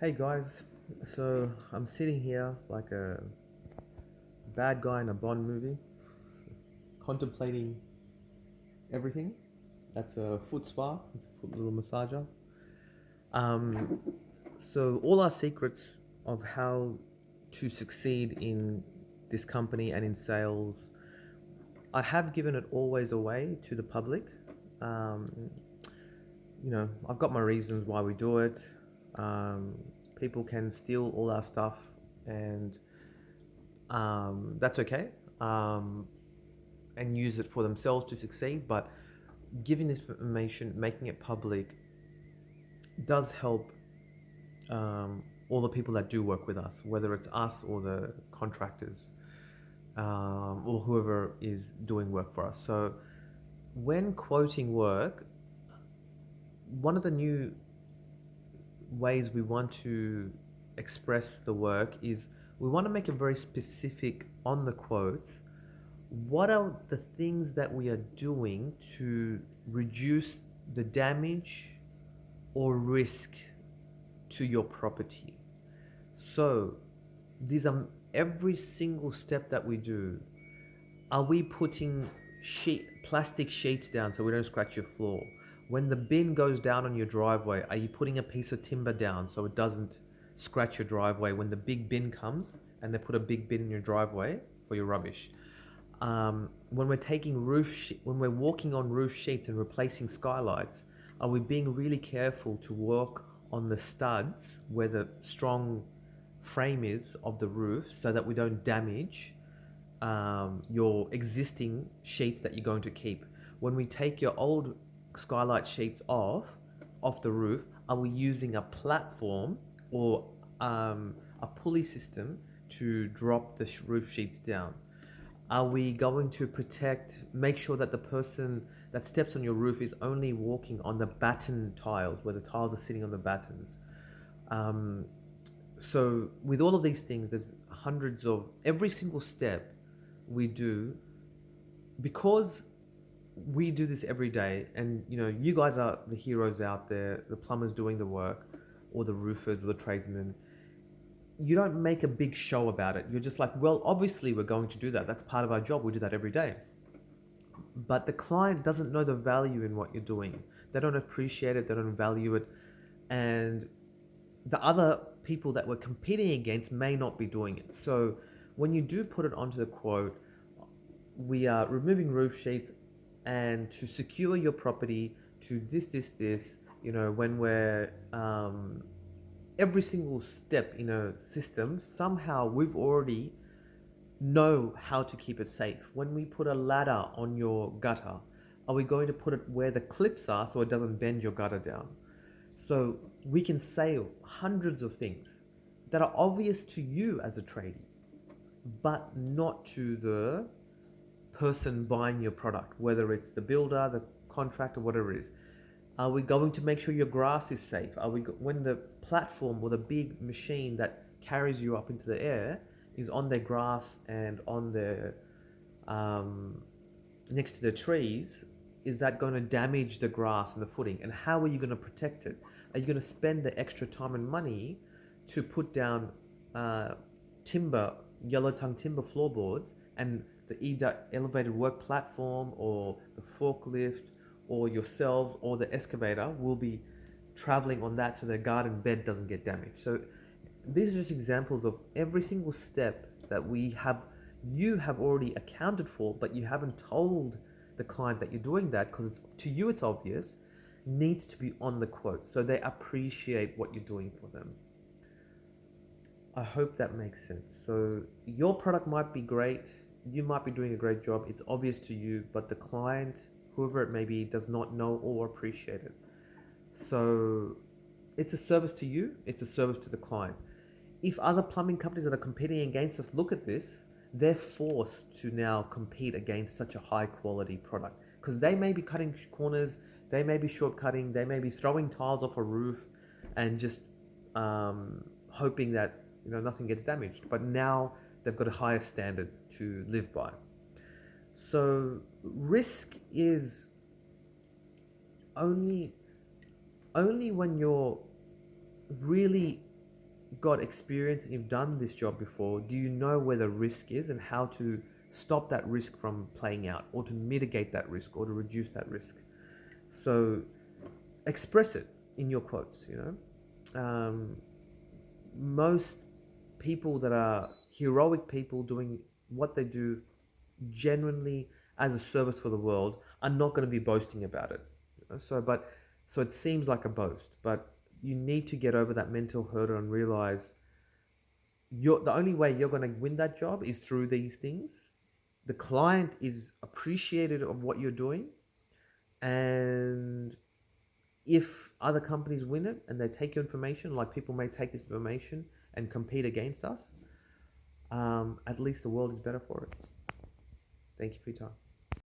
Hey guys, so I'm sitting here like a bad guy in a Bond movie, contemplating everything. That's a foot spa, it's a foot little massager. Um, so all our secrets of how to succeed in this company and in sales, I have given it always away to the public. Um, I've got my reasons why we do it. Um, People can steal all our stuff, and that's okay, um, and use it for themselves to succeed. But giving this information, making it public, does help all the people that do work with us, whether it's us or the contractors, or whoever is doing work for us. So when quoting work, one of the new ways we want to express the work is we want to make it very specific on the quotes. What are the things that we are doing to reduce the damage or risk to your property? So these are every single step that we do. Are we putting plastic sheets down so we don't scratch your floor? When the bin goes down on your driveway, are you putting a piece of timber down so it doesn't scratch your driveway when the big bin comes and they put a big bin in your driveway for your rubbish? When we're when we're walking on roof sheets and replacing skylights, are we being really careful to work on the studs where the strong frame is of the roof so that we don't damage your existing sheets that you're going to keep? When we take your old skylight sheets off the roof, are we using a platform or a pulley system to drop the roof sheets down? Are we going to make sure that the person that steps on your roof is only walking on the batten tiles, where the tiles are sitting on the battens? Um, so, with all of these things, there's hundreds of every single step we do, because we do this every day, and you guys are the heroes out there, the plumbers doing the work, or the roofers, or the tradesmen. You don't make a big show about it. You're just like, well, obviously we're going to do that. That's part of our job. We do that every day. But the client doesn't know the value in what you're doing. They don't appreciate it. They don't value it. And the other people that we're competing against may not be doing it. So when you do put it onto the quote, we are removing roof sheets and to secure your property to this, when we're every single step in a system, somehow we've already know how to keep it safe. When we put a ladder on your gutter, are we going to put it where the clips are so it doesn't bend your gutter down? So we can say hundreds of things that are obvious to you as a tradie, but not to the person buying your product, whether it's the builder, the contractor, whatever it is. Are we going to make sure your grass is safe? When the platform or the big machine that carries you up into the air is on their grass and on their um, next to the trees, is that going to damage the grass and the footing? And how are you going to protect it? Are you going to spend the extra time and money to put down uh, timber, yellow tongue timber floorboards, and the either elevated work platform or the forklift or yourselves or the excavator will be traveling on that so the garden bed doesn't get damaged? So these are just examples of every single step that you have already accounted for, but you haven't told the client that you're doing that because to you it's obvious, needs to be on the quote so they appreciate what you're doing for them. I hope that makes sense. So your product might be great, you might be doing a great job, it's obvious to you, but the client, whoever it may be, does not know or appreciate it. So it's a service to you, it's a service to the client. If other plumbing companies that are competing against us look at this, they're forced to now compete against such a high quality product because they may be cutting corners, they may be shortcutting, they may be throwing tiles off a roof and just hoping that nothing gets damaged. But now they've got a higher standard to live by. So risk is only when you're really got experience and you've done this job before, do you know where the risk is and how to stop that risk from playing out, or to mitigate that risk, or to reduce that risk? So express it in your quotes, you know. Most people that are heroic people doing what they do genuinely as a service for the world are not going to be boasting about it. So it seems like a boast, but you need to get over that mental hurdle and realize the only way you're going to win that job is through these things. The client is appreciative of what you're doing, and if other companies win it and they take your information, like people may take this information and compete against us, at least the world is better for it. Thank you for your time.